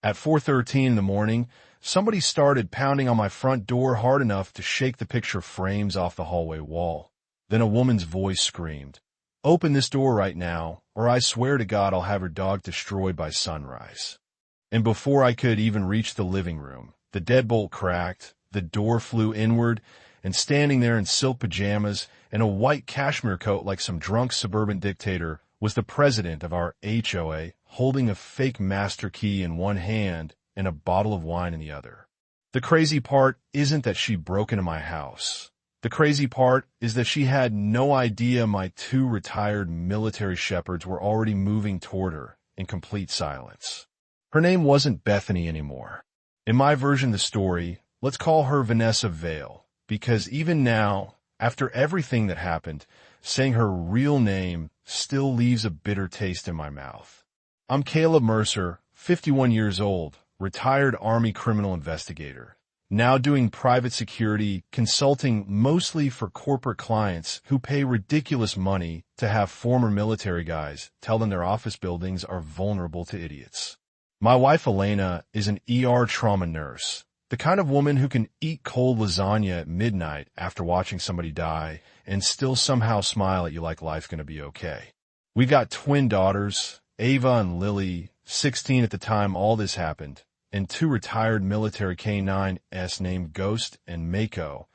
At 4:13 in the morning, somebody started pounding on my front door hard enough to shake the picture frames off the hallway wall. Then a woman's voice screamed, "Open this door right now, or I swear to God I'll have her dog destroyed by sunrise." And before I could even reach the living room, the deadbolt cracked, the door flew inward, and standing there in silk pajamas and a white cashmere coat like some drunk suburban dictator was the president of our HOA, holding a fake master key in one hand and a bottle of wine in the other. The crazy part isn't that she broke into my house. The crazy part is that she had no idea my 2 retired military shepherds were already moving toward her in complete silence. Her name wasn't Bethany anymore. In my version of the story, let's call her Vanessa Vale, because even now, after everything that happened, saying her real name still leaves a bitter taste in my mouth. I'm Caleb Mercer, 51 years old, retired Army criminal investigator, now doing private security, consulting mostly for corporate clients who pay ridiculous money to have former military guys tell them their office buildings are vulnerable to idiots. My wife Elena is an ER trauma nurse, the kind of woman who can eat cold lasagna at midnight after watching somebody die and still somehow smile at you like life's going to be okay. We got twin daughters, Ava and Lily, 16 at the time all this happened, and 2 retired military canines named Ghost and Mako,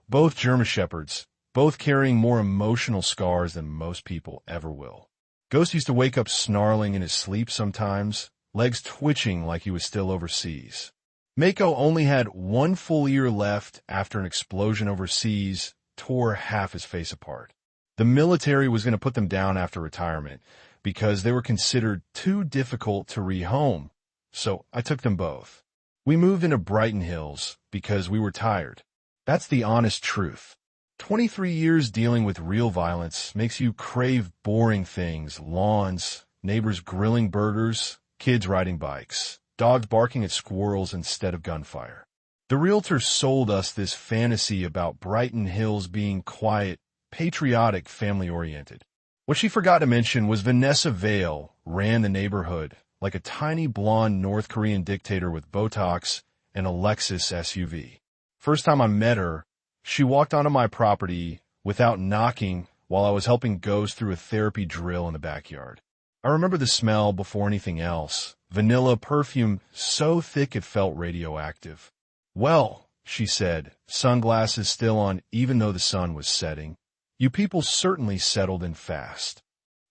both German shepherds, both carrying more emotional scars than most people ever will. Ghost used to wake up snarling in his sleep sometimes, legs twitching like he was still overseas. Mako only had 1 full ear left after an explosion overseas tore half his face apart. The military was going to put them down after retirement because they were considered too difficult to rehome, so I took them both. We moved into Brighton Hills because we were tired. That's the honest truth. 23 years dealing with real violence makes you crave boring things: lawns, neighbors grilling burgers, kids riding bikes, dogs barking at squirrels instead of gunfire. The realtor sold us this fantasy about Brighton Hills being quiet, patriotic, family-oriented. What she forgot to mention was Vanessa Vale ran the neighborhood like a tiny blonde North Korean dictator with Botox and a Lexus SUV. First time I met her, she walked onto my property without knocking while I was helping Ghost through a therapy drill in the backyard. I remember the smell before anything else. Vanilla perfume so thick it felt radioactive. "Well," she said, sunglasses still on even though the sun was setting, "you people certainly settled in fast."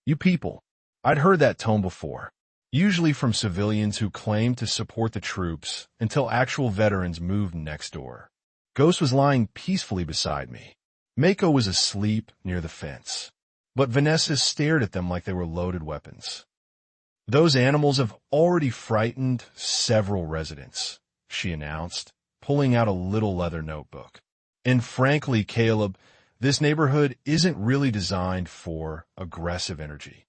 You people. I'd heard that tone before, usually from civilians who claimed to support the troops until actual veterans moved next door. Ghost was lying peacefully beside me. Mako was asleep near the fence, but Vanessa stared at them like they were loaded weapons. "Those animals have already frightened several residents," she announced, pulling out a little leather notebook. "And frankly, Caleb, this neighborhood isn't really designed for aggressive energy."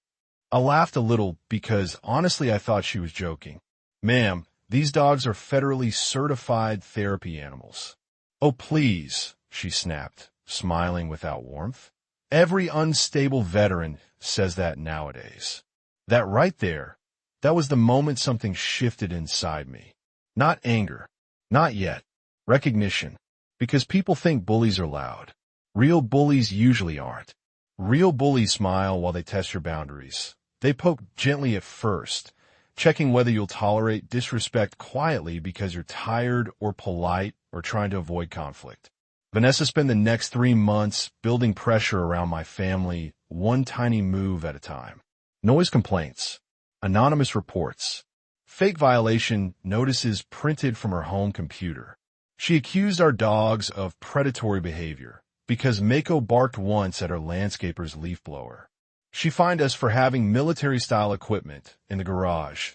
I laughed a little because honestly I thought she was joking. "Ma'am, these dogs are federally certified therapy animals." "Oh, please," she snapped, smiling without warmth. "Every unstable veteran says that nowadays." That right there, that was the moment something shifted inside me. Not anger. Not yet. Recognition. Because people think bullies are loud. Real bullies usually aren't. Real bullies smile while they test your boundaries. They poke gently at first, checking whether you'll tolerate disrespect quietly because you're tired or polite or trying to avoid conflict. Vanessa spent the next 3 months building pressure around my family, one tiny move at a time. Noise complaints, anonymous reports, fake violation notices printed from her home computer. She accused our dogs of predatory behavior because Mako barked once at her landscaper's leaf blower. She fined us for having military-style equipment in the garage,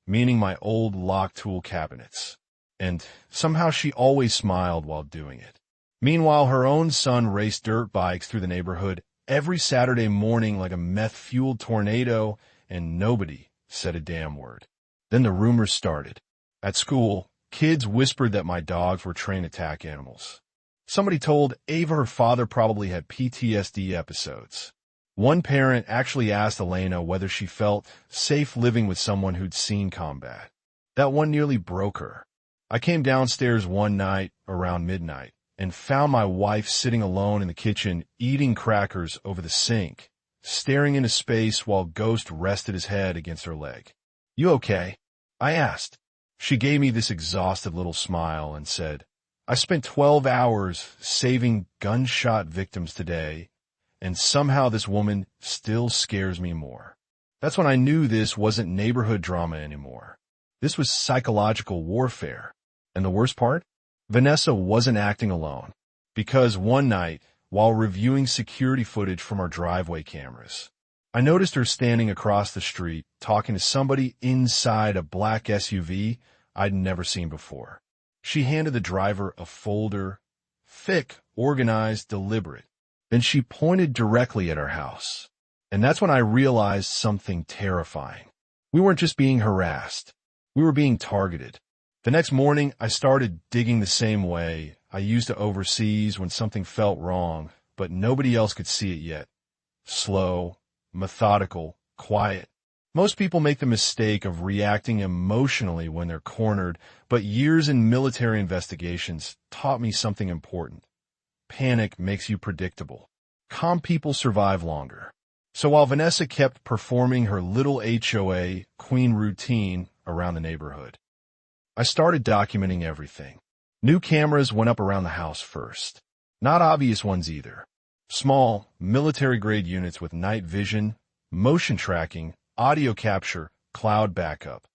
meaning my old lock tool cabinets. And somehow she always smiled while doing it. Meanwhile, her own son raced dirt bikes through the neighborhood every Saturday morning like a meth-fueled tornado, and nobody said a damn word. Then the rumors started. At school, kids whispered that my dogs were trained attack animals. Somebody told Ava her father probably had PTSD episodes. One parent actually asked Elena whether she felt safe living with someone who'd seen combat. That one nearly broke her. I came downstairs one night around midnight and found my wife sitting alone in the kitchen eating crackers over the sink, staring into space while Ghost rested his head against her leg. "You okay?" I asked. She gave me this exhausted little smile and said, "I spent 12 hours saving gunshot victims today, and somehow this woman still scares me more." That's when I knew this wasn't neighborhood drama anymore. This was psychological warfare. And the worst part? Vanessa wasn't acting alone. Because one night, while reviewing security footage from our driveway cameras, I noticed her standing across the street talking to somebody inside a black SUV I'd never seen before. She handed the driver a folder, thick, organized, deliberate. Then she pointed directly at our house. And that's when I realized something terrifying. We weren't just being harassed. We were being targeted. The next morning, I started digging the same way I used to overseas when something felt wrong, but nobody else could see it yet. Slow, methodical, quiet. Most people make the mistake of reacting emotionally when they're cornered, but years in military investigations taught me something important. Panic makes you predictable. Calm people survive longer. So while Vanessa kept performing her little HOA queen routine around the neighborhood, I started documenting everything. New cameras went up around the house first. Not obvious ones either. Small, military-grade units with night vision, motion tracking, audio capture, cloud backup.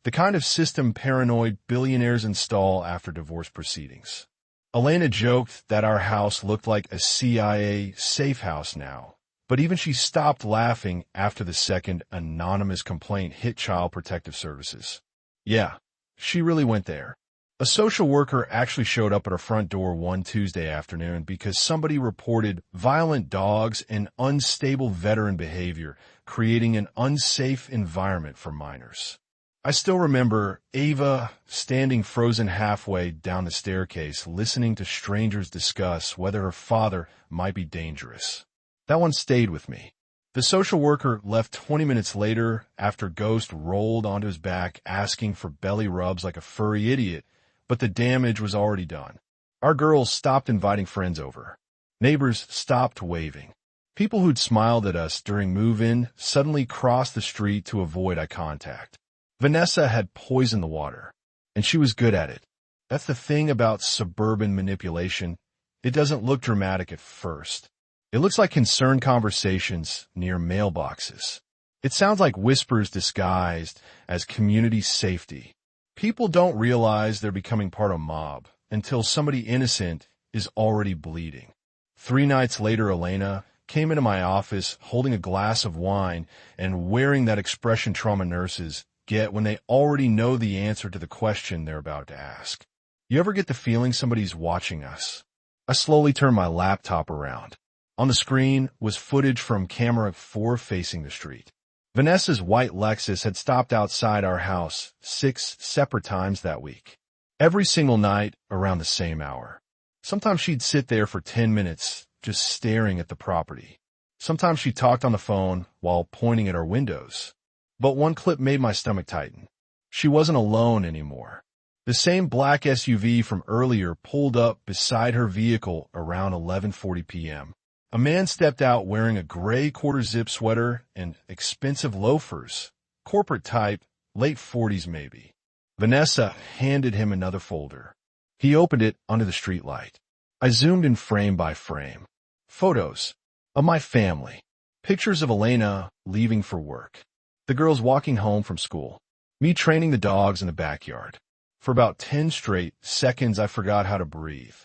The kind of system paranoid billionaires install after divorce proceedings. Elena joked that our house looked like a CIA safe house now. But even she stopped laughing after the second anonymous complaint hit Child Protective Services. Yeah, she really went there. A social worker actually showed up at our front door one Tuesday afternoon because somebody reported violent dogs and unstable veteran behavior, creating an unsafe environment for minors. I still remember Ava standing frozen halfway down the staircase, listening to strangers discuss whether her father might be dangerous. That one stayed with me. The social worker left 20 minutes later after Ghost rolled onto his back asking for belly rubs like a furry idiot, but the damage was already done. Our girls stopped inviting friends over. Neighbors stopped waving. People who'd smiled at us during move-in suddenly crossed the street to avoid eye contact. Vanessa had poisoned the water, and she was good at it. That's the thing about suburban manipulation. It doesn't look dramatic at first. It looks like concerned conversations near mailboxes. It sounds like whispers disguised as community safety. People don't realize they're becoming part of a mob until somebody innocent is already bleeding. 3 nights later, Elena came into my office holding a glass of wine and wearing that expression trauma nurses get when they already know the answer to the question they're about to ask. You ever get the feeling somebody's watching us? I slowly turned my laptop around. On the screen was footage from camera 4 facing the street. Vanessa's white Lexus had stopped outside our house 6 separate times that week. Every single night around the same hour. Sometimes she'd sit there for 10 minutes just staring at the property. Sometimes she talked on the phone while pointing at our windows. But one clip made my stomach tighten. She wasn't alone anymore. The same black SUV from earlier pulled up beside her vehicle around 11:40 p.m. A man stepped out wearing a gray quarter-zip sweater and expensive loafers, corporate type, late 40s maybe. Vanessa handed him another folder. He opened it under the streetlight. I zoomed in frame by frame. Photos of my family. Pictures of Elena leaving for work. The girls walking home from school. Me training the dogs in the backyard. For about 10 straight seconds, I forgot how to breathe.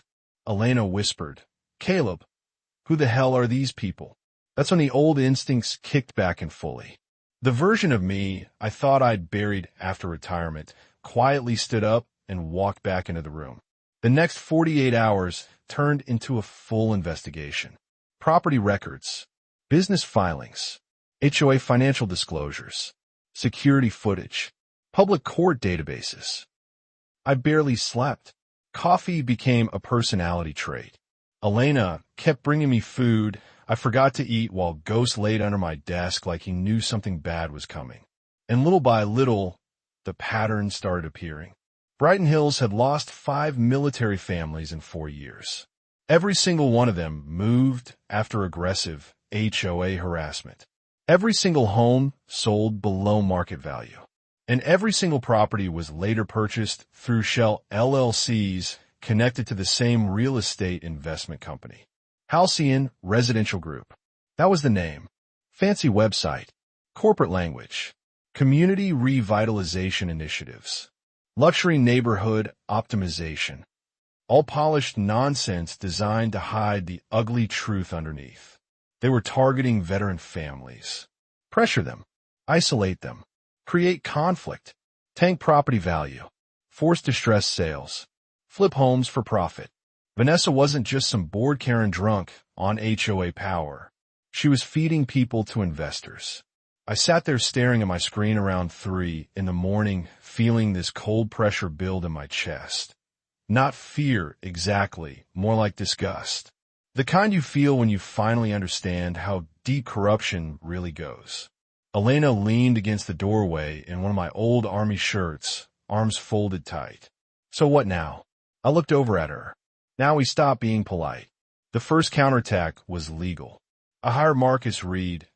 Elena whispered, "Caleb, who the hell are these people?" That's when the old instincts kicked back in fully. The version of me I thought I'd buried after retirement quietly stood up and walked back into the room. The next 48 hours turned into a full investigation. Property records, business filings, HOA financial disclosures, security footage, public court databases. I barely slept. Coffee became a personality trait. Elena kept bringing me food I forgot to eat while Ghost laid under my desk like he knew something bad was coming. And little by little, the pattern started appearing. Brighton Hills had lost 5 military families in 4 years. Every single one of them moved after aggressive HOA harassment. Every single home sold below market value. And every single property was later purchased through shell LLCs connected to the same real estate investment company. Halcyon Residential Group. That was the name. Fancy website. Corporate language. Community revitalization initiatives. Luxury neighborhood optimization. All polished nonsense designed to hide the ugly truth underneath. They were targeting veteran families. Pressure them. Isolate them. Create conflict. Tank property value. Force distressed sales. Flip homes for profit. Vanessa wasn't just some bored Karen drunk on HOA power. She was feeding people to investors. I sat there staring at my screen around 3 in the morning, feeling this cold pressure build in my chest. Not fear, exactly, more like disgust. The kind you feel when you finally understand how deep corruption really goes. Elena leaned against the doorway in one of my old army shirts, arms folded tight. So what now? I looked over at her. Now we stopped being polite. The first counterattack was legal. I hired Marcus Reed,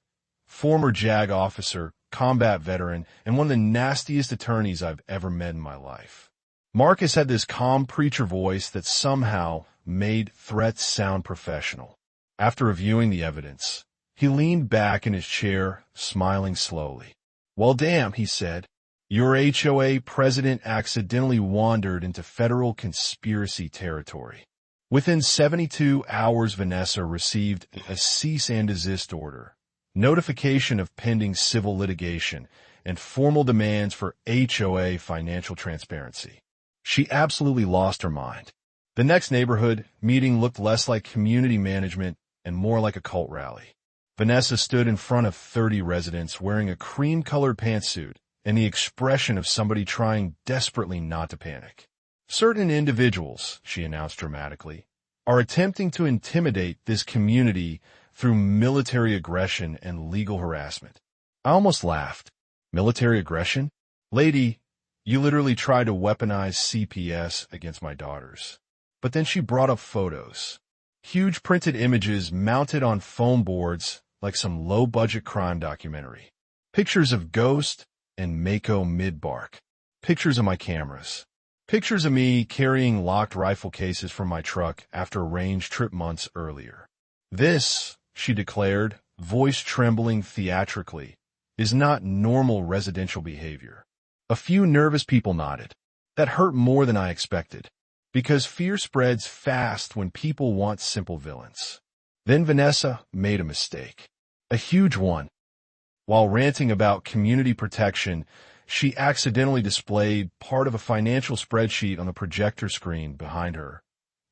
former JAG officer, combat veteran, and one of the nastiest attorneys I've ever met in my life. Marcus had this calm preacher voice that somehow made threats sound professional. After reviewing the evidence, he leaned back in his chair, smiling slowly. Well, damn, he said. Your HOA president accidentally wandered into federal conspiracy territory. Within 72 hours, Vanessa received a cease and desist order, notification of pending civil litigation, and formal demands for HOA financial transparency. She absolutely lost her mind. The next neighborhood meeting looked less like community management and more like a cult rally. Vanessa stood in front of 30 residents wearing a cream-colored pantsuit and the expression of somebody trying desperately not to panic. Certain individuals, she announced dramatically, are attempting to intimidate this community through military aggression and legal harassment. I almost laughed. Military aggression? Lady, you literally tried to weaponize CPS against my daughters. But then she brought up photos. Huge printed images mounted on foam boards like some low-budget crime documentary. Pictures of Ghost and Mako Midbark. Pictures of my cameras. Pictures of me carrying locked rifle cases from my truck after a range trip months earlier. This, she declared, voice trembling theatrically, is not normal residential behavior. A few nervous people nodded. That hurt more than I expected, because fear spreads fast when people want simple villains. Then Vanessa made a mistake. A huge one. While ranting about community protection, she accidentally displayed part of a financial spreadsheet on the projector screen behind her,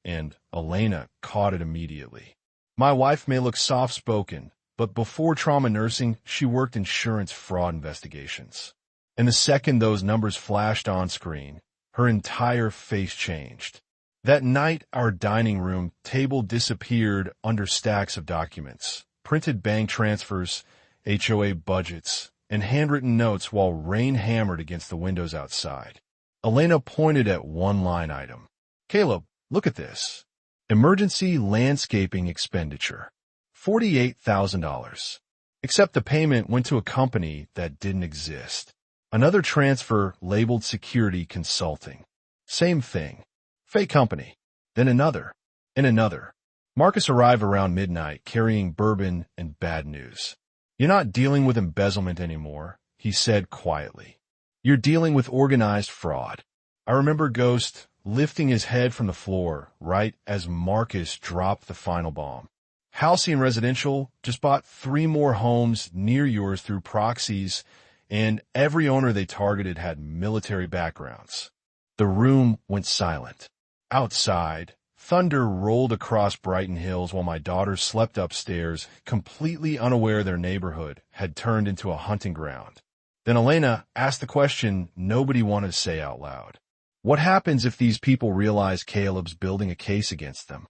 and Elena caught it immediately. My wife may look soft-spoken, but before trauma nursing, she worked insurance fraud investigations. And the second those numbers flashed on screen, her entire face changed. That night, our dining room table disappeared under stacks of documents, printed bank transfers, HOA budgets, and handwritten notes while rain hammered against the windows outside. Elena pointed at one line item. Caleb, look at this. Emergency landscaping expenditure. $48,000. Except the payment went to a company that didn't exist. Another transfer labeled security consulting. Same thing. Fake company. Then another. And another. Marcus arrived around midnight carrying bourbon and bad news. You're not dealing with embezzlement anymore, he said quietly. You're dealing with organized fraud. I remember Ghost lifting his head from the floor right as Marcus dropped the final bomb. Halcyon Residential just bought 3 more homes near yours through proxies, and every owner they targeted had military backgrounds. The room went silent. Outside, thunder rolled across Brighton Hills while my daughters slept upstairs, completely unaware their neighborhood had turned into a hunting ground. Then Elena asked the question nobody wanted to say out loud. What happens if these people realize Caleb's building a case against them?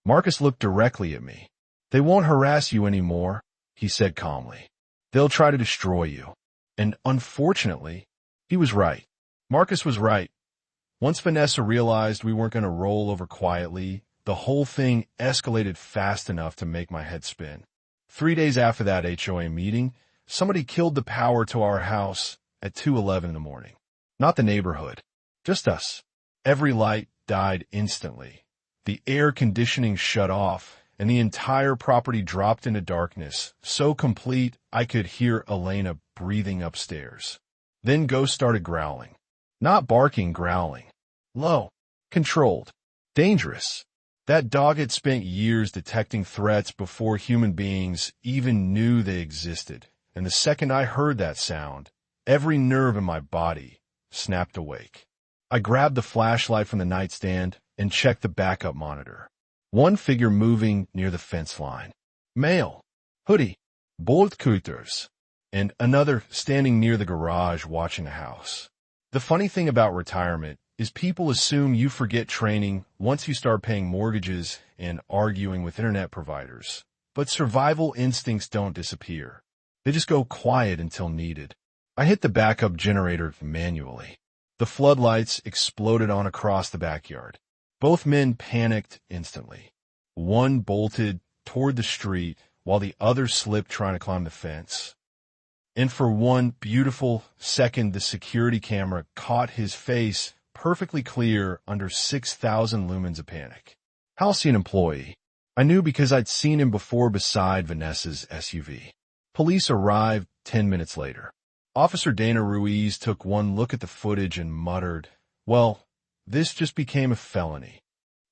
Marcus looked directly at me. They won't harass you anymore, he said calmly. They'll try to destroy you. And unfortunately, he was right. Marcus was right. Once Vanessa realized we weren't going to roll over quietly, the whole thing escalated fast enough to make my head spin. 3 days after that HOA meeting, somebody killed the power to our house at 2:11 in the morning. Not the neighborhood, just us. Every light died instantly. The air conditioning shut off, and the entire property dropped into darkness, so complete I could hear Elena breathing upstairs. Then Ghost started growling. Not barking, growling. Low, controlled, dangerous. That dog had spent years detecting threats before human beings even knew they existed, and the second I heard that sound, every nerve in my body snapped awake. I grabbed the flashlight from the nightstand and checked the backup monitor. One figure moving near the fence line. Male, hoodie, bold coutures, and another standing near the garage watching the house. The funny thing about retirement is people assume you forget training once you start paying mortgages and arguing with internet providers. But survival instincts don't disappear. They just go quiet until needed. I hit the backup generator manually. The floodlights exploded on across the backyard. Both men panicked instantly. One bolted toward the street while the other slipped trying to climb the fence. And for one beautiful second, the security camera caught his face perfectly clear under 6,000 lumens of panic. Halcyon employee. I knew because I'd seen him before beside Vanessa's SUV. Police arrived 10 minutes later. Officer Dana Ruiz took one look at the footage and muttered, "Well, this just became a felony."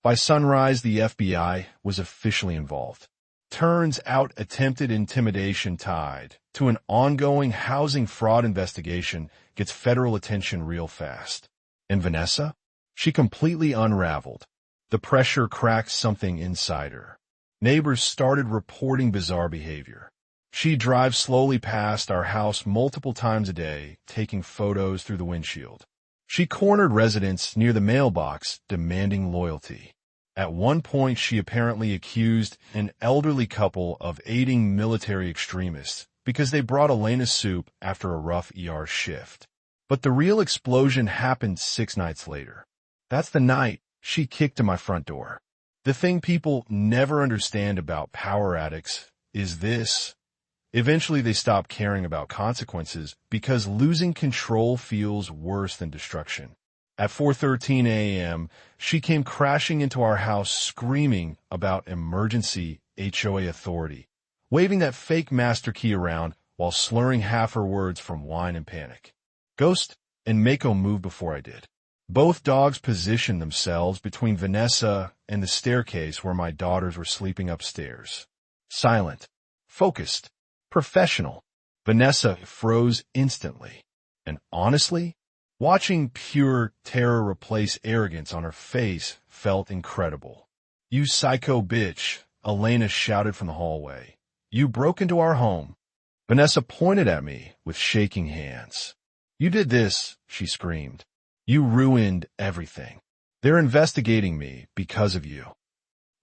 By sunrise, the FBI was officially involved. Turns out attempted intimidation tied to an ongoing housing fraud investigation gets federal attention real fast. And Vanessa? She completely unraveled. The pressure cracked something inside her. Neighbors started reporting bizarre behavior. She'd drive slowly past our house multiple times a day, taking photos through the windshield. She cornered residents near the mailbox, demanding loyalty. At one point, she apparently accused an elderly couple of aiding military extremists because they brought Elena soup after a rough ER shift. But the real explosion happened 6 nights later. That's the night she kicked to my front door. The thing people never understand about power addicts is this. Eventually, they stop caring about consequences because losing control feels worse than destruction. At 4:13 a.m., she came crashing into our house screaming about emergency HOA authority, waving that fake master key around while slurring half her words from wine and panic. Ghost and Mako moved before I did. Both dogs positioned themselves between Vanessa and the staircase where my daughters were sleeping upstairs. Silent, focused, professional. Vanessa froze instantly. And honestly, watching pure terror replace arrogance on her face felt incredible. "You psycho bitch," Elena shouted from the hallway. "You broke into our home." Vanessa pointed at me with shaking hands. "You did this," she screamed. "You ruined everything. They're investigating me because of you."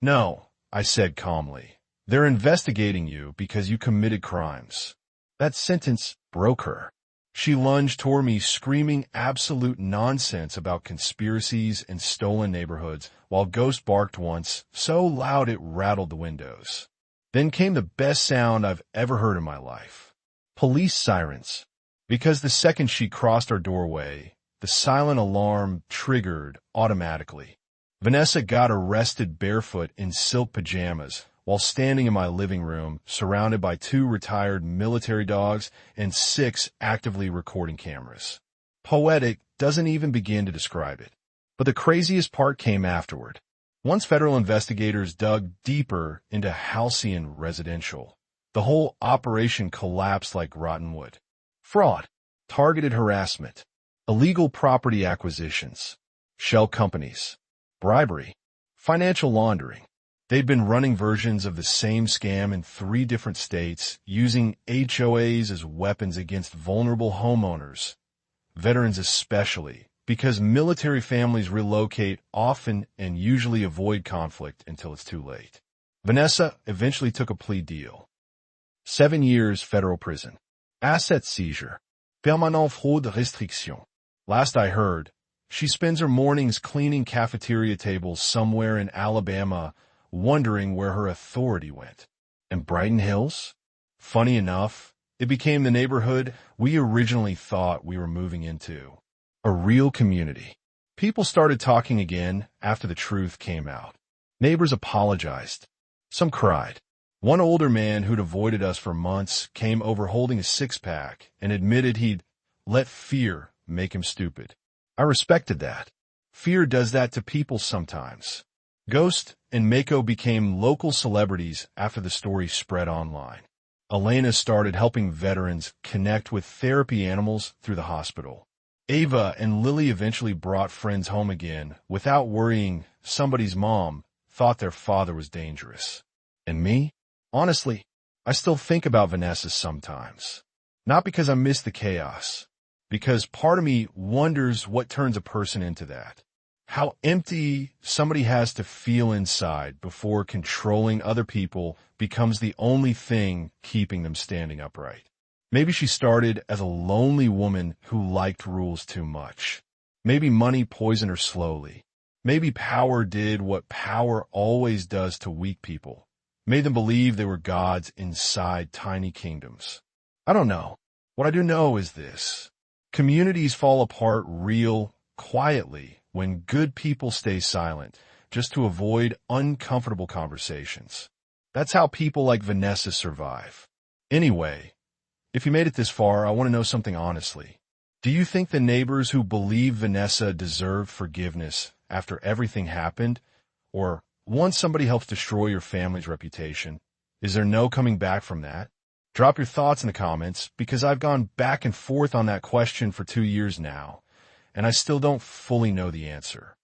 "No," I said calmly. "They're investigating you because you committed crimes." That sentence broke her. She lunged toward me, screaming absolute nonsense about conspiracies and stolen neighborhoods, while Ghost barked once, so loud it rattled the windows. Then came the best sound I've ever heard in my life. Police sirens. Because the second she crossed our doorway, the silent alarm triggered automatically. Vanessa got arrested barefoot in silk pajamas, while standing in my living room, surrounded by 2 retired military dogs and 6 actively recording cameras. Poetic doesn't even begin to describe it. But the craziest part came afterward. Once federal investigators dug deeper into Halcyon Residential, the whole operation collapsed like rotten wood. Fraud, targeted harassment, illegal property acquisitions, shell companies, bribery, financial laundering. They'd been running versions of the same scam in 3 different states, using HOAs as weapons against vulnerable homeowners, veterans especially, because military families relocate often and usually avoid conflict until it's too late. Vanessa eventually took a plea deal. 7 years federal prison. Asset seizure. Permanent fraude restriction. Last I heard, she spends her mornings cleaning cafeteria tables somewhere in Alabama, wondering where her authority went. And Brighton Hills? Funny enough, it became the neighborhood we originally thought we were moving into. A real community. People started talking again after the truth came out. Neighbors apologized. Some cried. One older man who'd avoided us for months came over holding a six-pack and admitted he'd let fear make him stupid. I respected that. Fear does that to people sometimes. Ghost and Mako became local celebrities after the story spread online. Elena started helping veterans connect with therapy animals through the hospital. Ava and Lily eventually brought friends home again without worrying somebody's mom thought their father was dangerous. And me? Honestly, I still think about Vanessa sometimes. Not because I miss the chaos, because part of me wonders what turns a person into that. How empty somebody has to feel inside before controlling other people becomes the only thing keeping them standing upright. Maybe she started as a lonely woman who liked rules too much. Maybe money poisoned her slowly. Maybe power did what power always does to weak people. Made them believe they were gods inside tiny kingdoms. I don't know. What I do know is this. Communities fall apart real quietly when good people stay silent just to avoid uncomfortable conversations. That's how people like Vanessa survive. Anyway, if you made it this far, I want to know something honestly. Do you think the neighbors who believe Vanessa deserve forgiveness after everything happened? Or once somebody helps destroy your family's reputation, is there no coming back from that? Drop your thoughts in the comments because I've gone back and forth on that question for 2 years now, and I still don't fully know the answer.